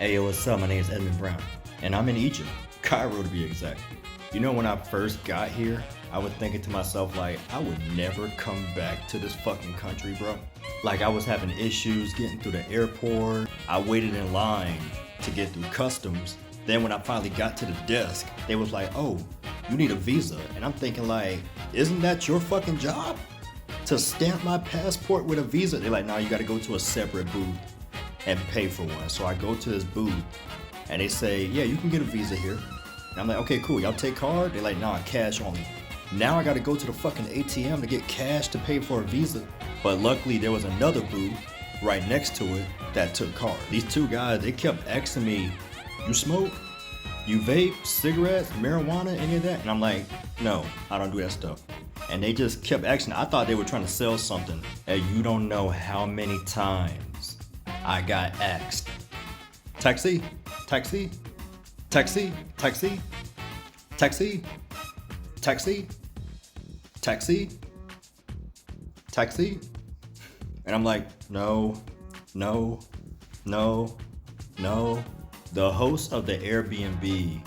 Hey, yo, what's up? My name is Edmund Brown, and I'm in Egypt, Cairo to be exact. You know, when I first got here, I was thinking to myself, like, I would never come back to this fucking country, bro. Like, I was having issues getting through the airport. I waited in line to get through customs. Then when I finally got to the desk, they was like, oh, you need a visa. And I'm thinking, like, isn't that your fucking job? To stamp my passport with a visa? They're like, no, you gotta go to a separate booth and pay for one. So I go to this booth and they say, yeah, you can get a visa here. And I'm like, okay, cool, y'all take card? They're like, nah, cash only. Now I gotta go to the fucking ATM to get cash to pay for a visa. But luckily there was another booth right next to it that took card. These two guys, they kept asking me, you smoke? You vape, cigarettes, marijuana, any of that? And I'm like, no, I don't do that stuff. And they just kept asking. I thought they were trying to sell something. And you don't know how many times I got asked, taxi, taxi, taxi, taxi, taxi, taxi, taxi, taxi. And I'm like, no, no, no, no. The host of the Airbnb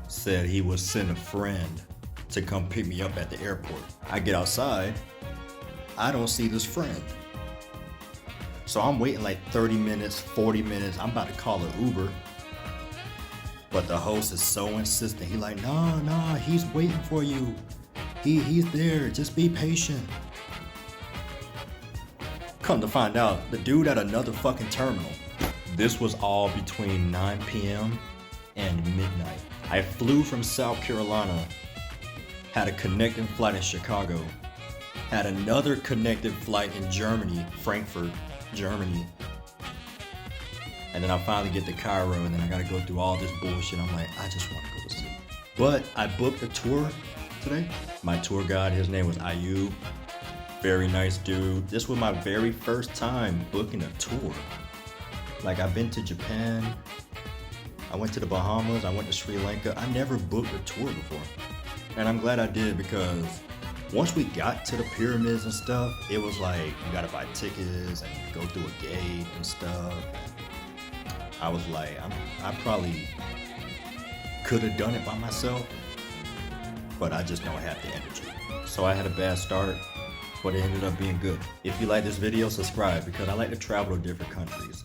said he would send a friend to come pick me up at the airport. I get outside, I don't see this friend. So I'm waiting like 30 minutes, 40 minutes. I'm about to call an Uber. But the host is so insistent. He like, nah, he's waiting for you. He's there, just be patient. Come to find out, the dude at another fucking terminal. This was all between 9 p.m. and midnight. I flew from South Carolina, had a connecting flight in Chicago, had another connected flight in Germany, Frankfurt, Germany. And then I finally get to Cairo, and then I gotta go through all this bullshit. I'm like, I just wanna go to sleep. But I booked a tour today. My tour guide, his name was Ayub. Very nice dude. This was my very first time booking a tour. Like, I've been to Japan, I went to the Bahamas, I went to Sri Lanka. I never booked a tour before. And I'm glad I did, because once we got to the pyramids and stuff, it was like, you gotta buy tickets and go through a gate and stuff. I was like, I probably could have done it by myself, but I just don't have the energy. So I had a bad start, but it ended up being good. If you like this video, subscribe, because I like to travel to different countries.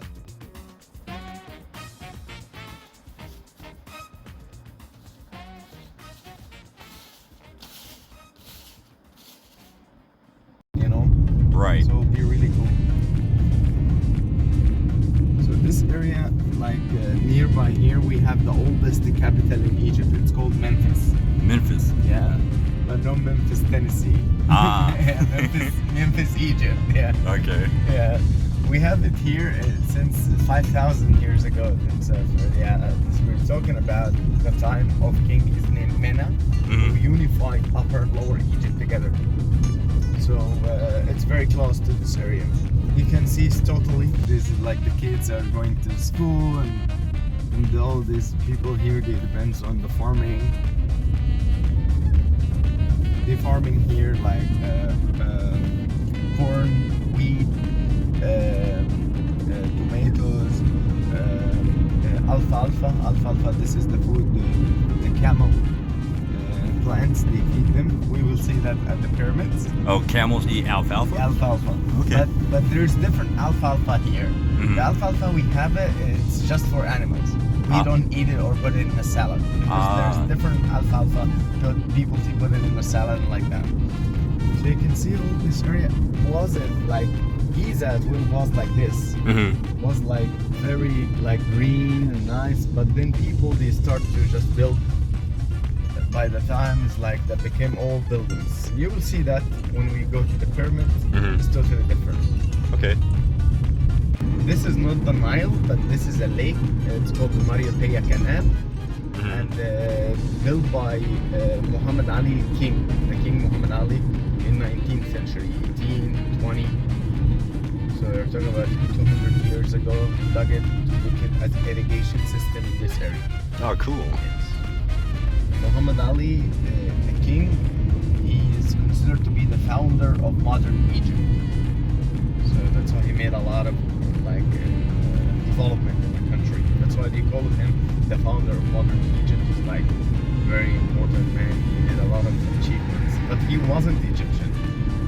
Right. So it'll be really cool. So this area, like nearby here, we have the oldest capital in Egypt. It's called Memphis. Memphis. Yeah, but no Memphis, Tennessee. Ah. Yeah, Memphis, Egypt. Yeah. Okay. Yeah, we have it here since 5,000 years ago. So we're talking about the time of King. His name Mena, who unified Upper and Lower Egypt together. So it's very close to this area. You can see it's totally, this is like the kids are going to school, and all these people here, they depends on the farming. They farming here like corn, wheat, tomatoes, alfalfa. This is the food the camel plants, they feed them. We will see that at the pyramids. Oh, camels eat alfalfa? Alfalfa. Okay. But there's different alfalfa here. The alfalfa we have it's just for animals. We don't eat it or put it in a salad. Because there's different alfalfa that people put it in a salad and like that. So you can see all this area wasn't like Giza was like this. Was like very like green and nice, but then people they start to just build. By the time it's like that became all buildings. You will see that when we go to the pyramids. It's totally different. Okay. This is not the Nile, but this is a lake. It's called the Maria Paya Canal, and built by Muhammad Ali King, the King Muhammad Ali in 19th century, 1820. So they're talking about 200 years ago. Dug it to look it as an irrigation system in this area. Oh, cool. Yes. Muhammad Ali, the king, he is considered to be the founder of modern Egypt. So that's why he made a lot of like development in the country. That's That's why they call him the founder of modern Egypt. He's like very important man. He did a lot of achievements, but he wasn't Egyptian.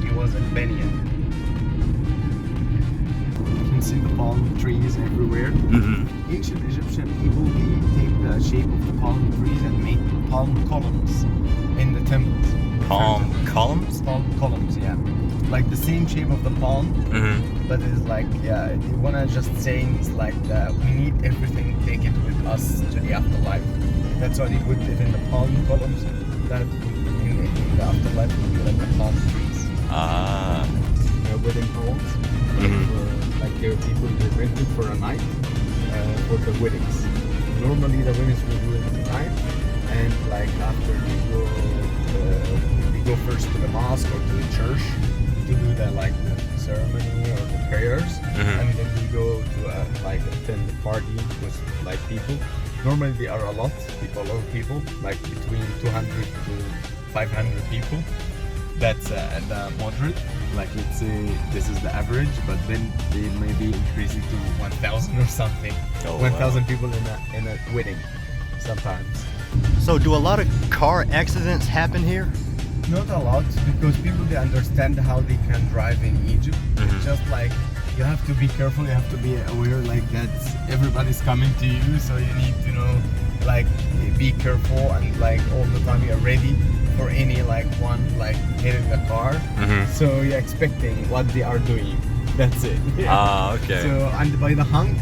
He was Albanian. You can see the palm trees everywhere. Ancient Egyptian people, they take the shape of the palm trees and make palm columns in the temples. Palm columns? Palm columns, yeah. Like the same shape of the palm, but it's like, yeah, they wanna just saying it's like we need everything, take it with us to the afterlife. That's why they put it in the palm columns. That in the afterlife will be like the palm trees. Wedding halls, like there are people they rented for a night for the weddings. Normally the weddings will do it at night, and like after they go first to the mosque or to the church to do the ceremony or the prayers, and then we go to like attend the party with like people. Normally there are a lot of people, like between 200 to 500 people. That's the moderate. Like let's say this is the average, but then they maybe increase it to 1,000 or something. 1,000 people in a wedding sometimes. So do a lot of car accidents happen here? Not a lot, because people they understand how they can drive in Egypt. It's just like you have to be careful, you have to be aware like that everybody's coming to you, so you need to know like be careful and like all the time you're ready for any like one like hitting the car. So you're expecting what they are doing. That's it. Okay. So and by the honk,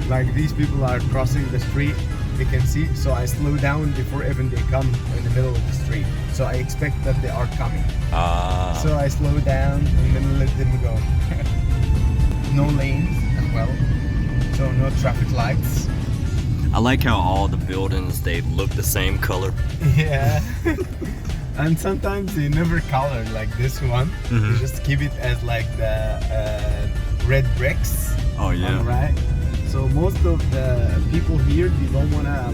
like these people are crossing the street, they can see. So I slow down before even they come in the middle of the street. So I expect that they are coming. So I slow down and then let them go. No lanes as well. So no traffic lights. I like how all the buildings, they look the same color. Yeah. And sometimes they never color like this one. They just keep it as like the red bricks. Oh yeah. On the right. So most of the people here, they don't wanna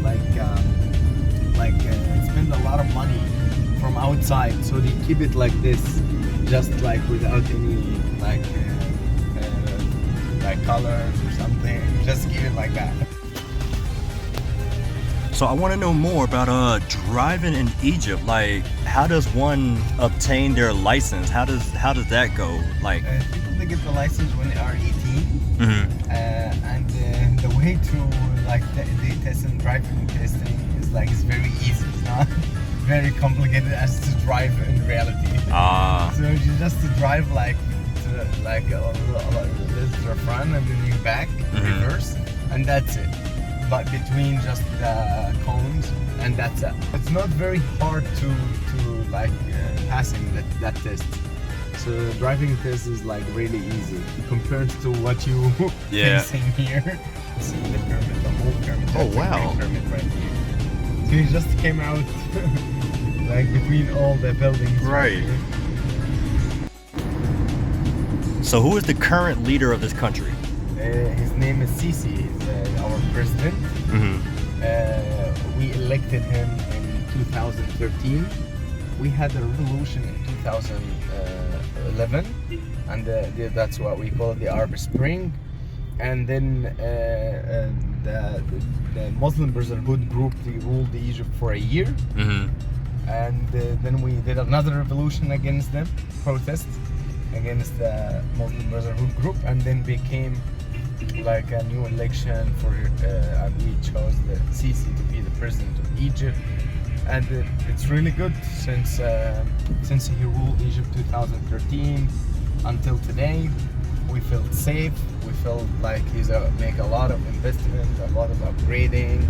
spend a lot of money from outside. So they keep it like this, just like without any like colors or something. Just keep it like that. So I want to know more about driving in Egypt. Like, how does one obtain their license? How does that go? Like, people they get the license when they are 18, and the way to like the test and driving testing is like it's very easy. It's not very complicated as to drive in reality. So you just to drive like this to the front and then you back, reverse, and that's it. But between just the cones, and that's it. It's not very hard to like passing that test. So the driving test is like really easy compared to what you facing here. See the permit, the whole permit. Oh wow! Permit right here. So you just came out like between all the buildings. Right. So who is the current leader of this country? His name is Sisi. He's our president. We elected him in 2013. We had a revolution in 2011, and that's what we call the Arab Spring. And then the Muslim Brotherhood group, they ruled Egypt for a year. And then we did another revolution against them, protest against the Muslim Brotherhood group, and then became like a new election for and we chose the Sisi to be the president of Egypt, and it's really good since he ruled Egypt 2013 until today. We felt safe. We felt like he's make a lot of investment, a lot of upgrading.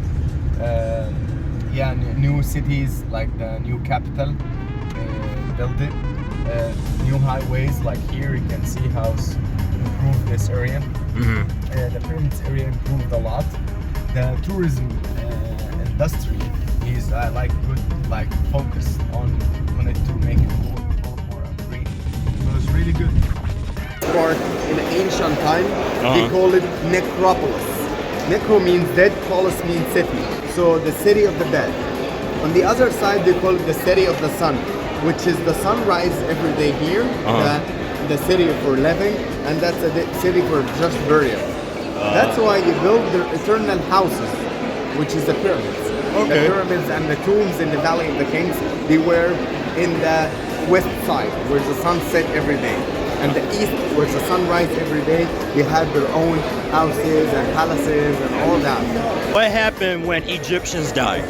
New cities like the new capital, built it. New highways like here, you can see how improved this area. The pyramids area improved a lot. The tourism industry is like good, like focused on it to make it more upgrade. So it's really good. Part in ancient time, they call it necropolis. Necro means dead, polis means city. So the city of the dead. On the other side, they call it the city of the sun, which is the sunrise every day here. The city for living, and that's a city for just burial. That's why you build their eternal houses, which is the pyramids. Okay. The pyramids and the tombs in the Valley of the Kings, they were in the west side, where the sun set every day. And the east, where the sun rises every day, they had their own houses and palaces and all that. What happened when Egyptians died?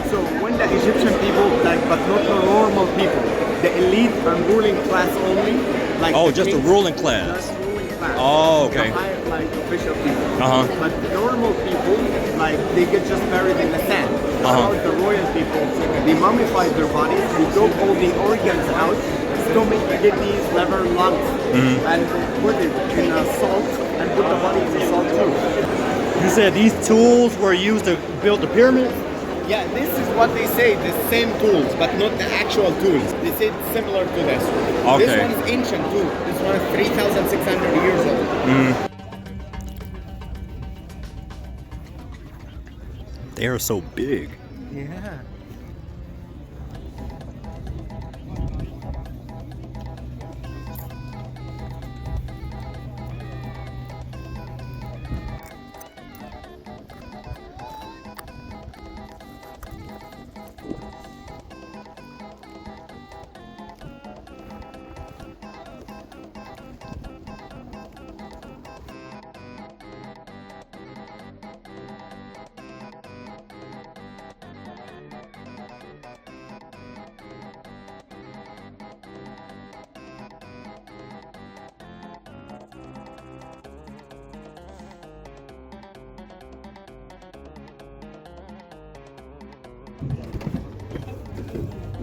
So when the Egyptian people, but not the normal people, the elite and ruling class only, Oh, just the ruling class. Just ruling class. Oh, okay. The higher, official people. Uh-huh. But the normal people, they get just buried in the sand. Uh-huh. The royal people, they mummified their bodies, they took all the organs out, stomach, kidneys, liver, lungs, and put it in salt, and put the body in the salt too. You said these tools were used to build the pyramids? Yeah, this is what they say, the same tools, but not the actual tools. They say it's similar to this. Okay. This one is ancient too. This one is 3,600 years old. They are so big. Yeah.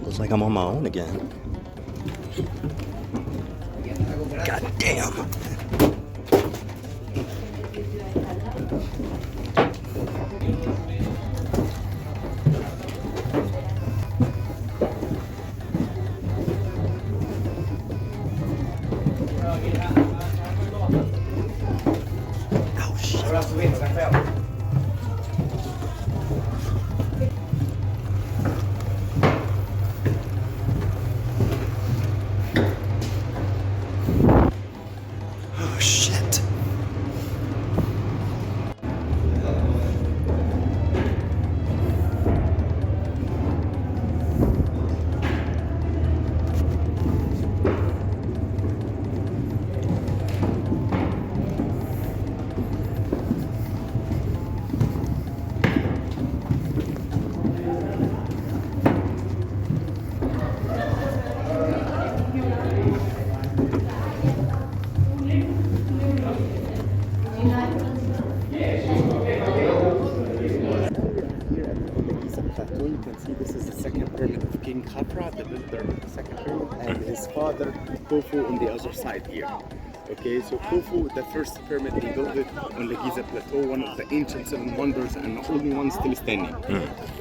Looks like I'm on my own again. God damn. Oh shit. Oh shit. Here on the Giza plateau, you can see this is the second pyramid of King Khafra, the builder of the second pyramid, and his father Khufu on the other side here. Okay, so Khufu, the first pyramid, he built it on the Giza plateau, one of the ancient seven wonders and the only one still standing.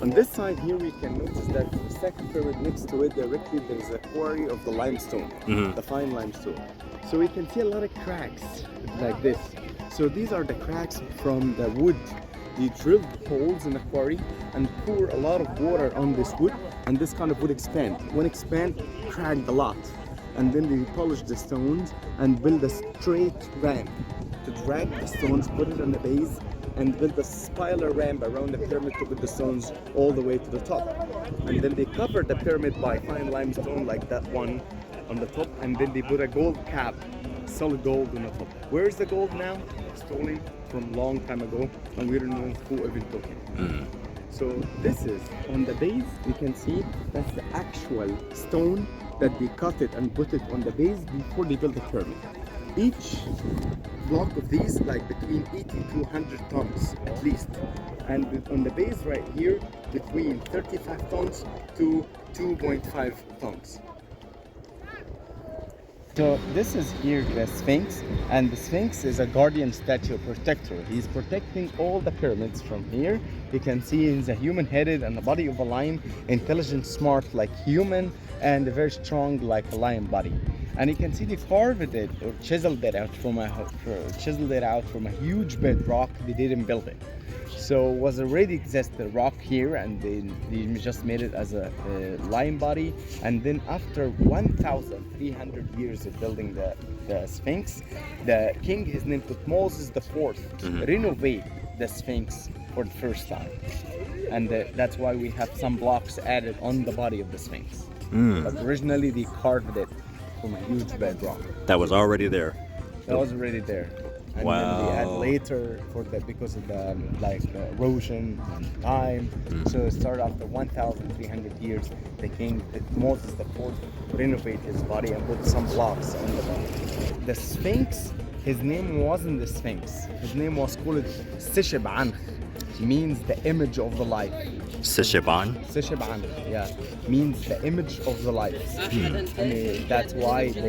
On this side here, we can notice that the second pyramid next to it directly, there is a quarry of the limestone, the fine limestone. So we can see a lot of cracks like this. So these are the cracks from the wood. They drilled holes in the quarry and pour a lot of water on this wood, and this kind of would expand. When expand, cracked a lot. And then they polished the stones and build a straight ramp to drag the stones, put it on the base, and build a spiral ramp around the pyramid to put the stones all the way to the top. And then they covered the pyramid by fine limestone like that one on the top, and then they put a gold cap, solid gold on the top. Where's the gold now? Stolen from long time ago, and we don't know who even took it. So this is on the base. You can see that's the actual stone that they cut it and put it on the base before they built the pyramid. Each block of these like between 80 to 100 tons at least, and on the base right here between 35 tons to 2.5 tons. So this is here the Sphinx, and the Sphinx is a guardian statue, protector. He's protecting all the pyramids from here. You can see he's a human-headed and the body of a lion, intelligent, smart like human, and very strong like a lion body. And you can see they carved it or chiseled it out from a huge bedrock. They didn't build it. So was already exist the rock here, and they just made it as a lion body. And then after 1,300 years of building the the Sphinx, the king is named Moses the Fourth. Renovate the Sphinx for the first time, and that's why we have some blocks added on the body of the Sphinx. But originally they carved it from a huge bedrock. That was already there. That was already there. And then they add later because of the erosion and time. So it started after 1,300 years. The king, Moses the Fourth, renovate his body and put some blocks on the body. The Sphinx, his name wasn't the Sphinx. His name was called Sishib Ankh, means the image of the life. Sishiban? Sishib Ankh, yeah, means the image of the life. And that's why he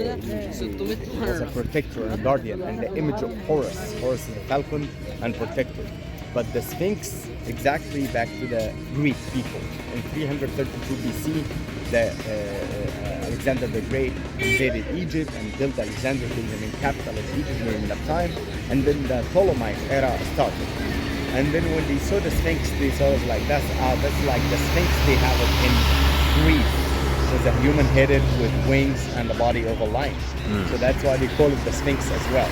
was a protector and a guardian, and the image of Horus. Horus is a falcon and protector. But the Sphinx, exactly back to the Greek people. In 332 BC, Alexander the Great invaded Egypt and built Alexandria, the main capital of Egypt during that time. And then the Ptolemaic era started. And then when they saw the Sphinx, they saw it like that's like the Sphinx they have it in Greece. It's a human headed with wings and the body of a lion. So that's why they call it the Sphinx as well.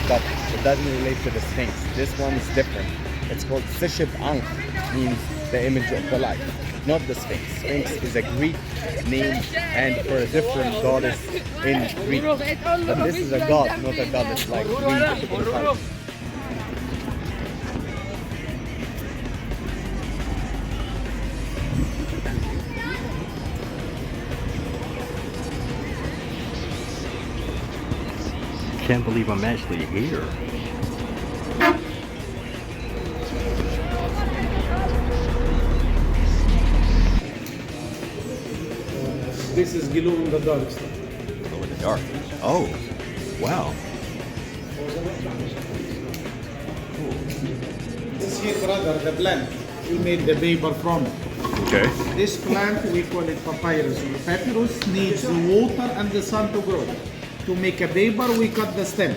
But it doesn't relate to the Sphinx. This one is different. It's called Sishib Ankh, means the image of the life, not the Sphinx. Sphinx is a Greek name and for a different goddess in Greek. But this is a god, not a goddess like Greek. Can't believe I'm actually here. This is glow in the dark stuff. Glow in the dark. Oh, wow. This here, brother, the plant we made the paper from. Okay. This plant we call it papyrus. Papyrus needs water and the sun to grow. To make a paper, we cut the stem.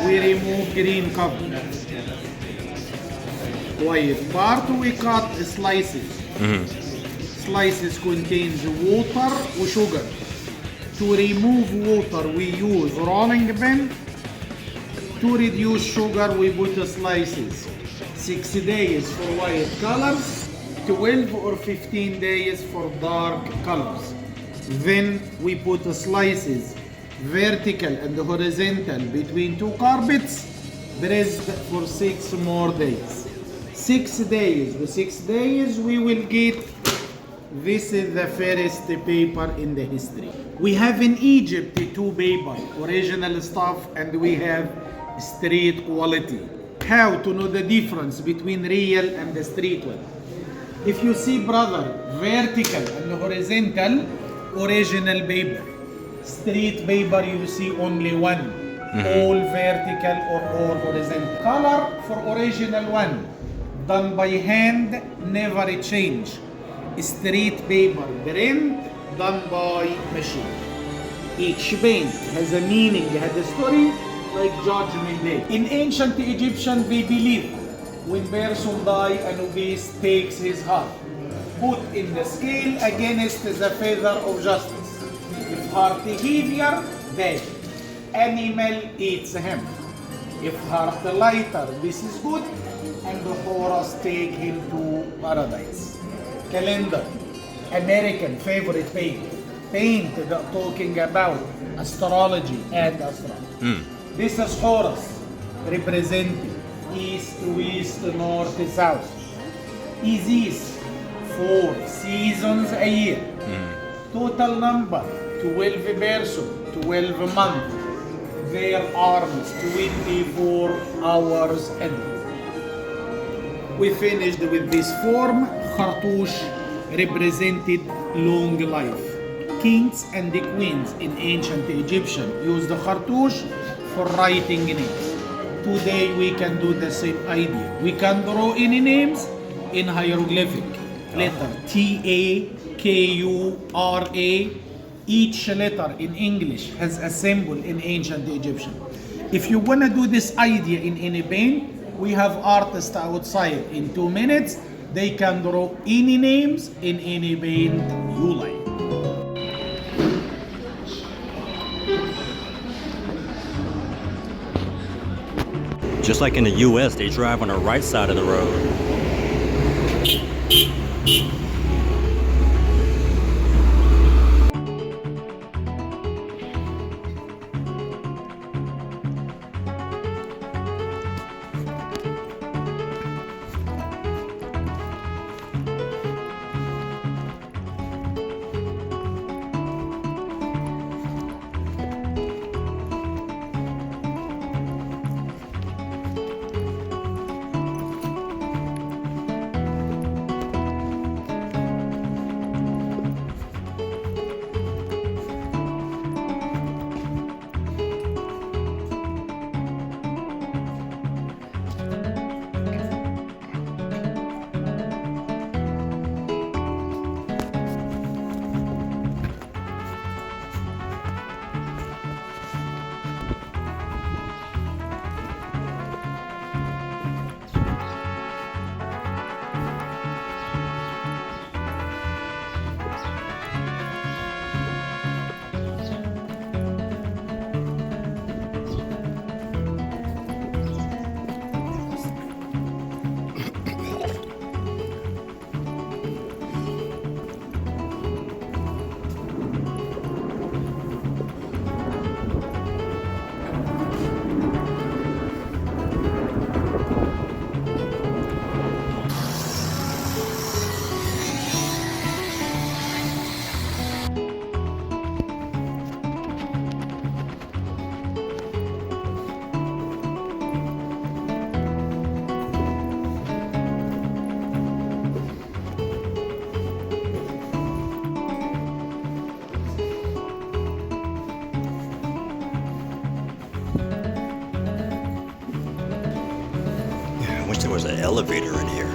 We remove green cover. White part we cut slices. Slices contains water or sugar. To remove water, we use rolling pin. To reduce sugar, we put slices. 6 days for white colors, 12 or 15 days for dark colors. Then we put slices vertical and horizontal between two carpets, pressed for 6 more days. 6 days. With 6 days we will get, this is the first paper in the history. We have in Egypt 2 paper, original stuff, and we have street quality. How to know the difference between real and the street one? If you see, brother, vertical and horizontal, original paper. Street paper you see only one. All vertical or all horizontal. Color for original one. Done by hand, never change. Street paper print done by machine. Each paint has a meaning, has a story, like Judgment Day. In ancient Egyptian, they believe when person die, Anubis takes his heart, put in the scale against the feather of justice. If heart heavier, dead. Animal eats him. If heart lighter, this is good, and the Horus take him to paradise. Calendar, American favorite paint. Paint talking about astrology and astronomy. This is Horus, representing east, west, north, south. Isis, 4 seasons a year. Total number, 12 person, 12 months. Their arms, 24 hours a day. We finished with this form. Khartouche represented long life. Kings and the queens in ancient Egyptian used the Khartouche for writing names. Today we can do the same idea. We can draw any names in hieroglyphic. Letter T-A-K-U-R-A. Each letter in English has a symbol in ancient Egyptian. If you want to do this idea in any paint, we have artists outside. In 2 minutes, they can draw any names in any paint you like. Just like in the US, they drive on the right side of the road. I wish there was an elevator in here.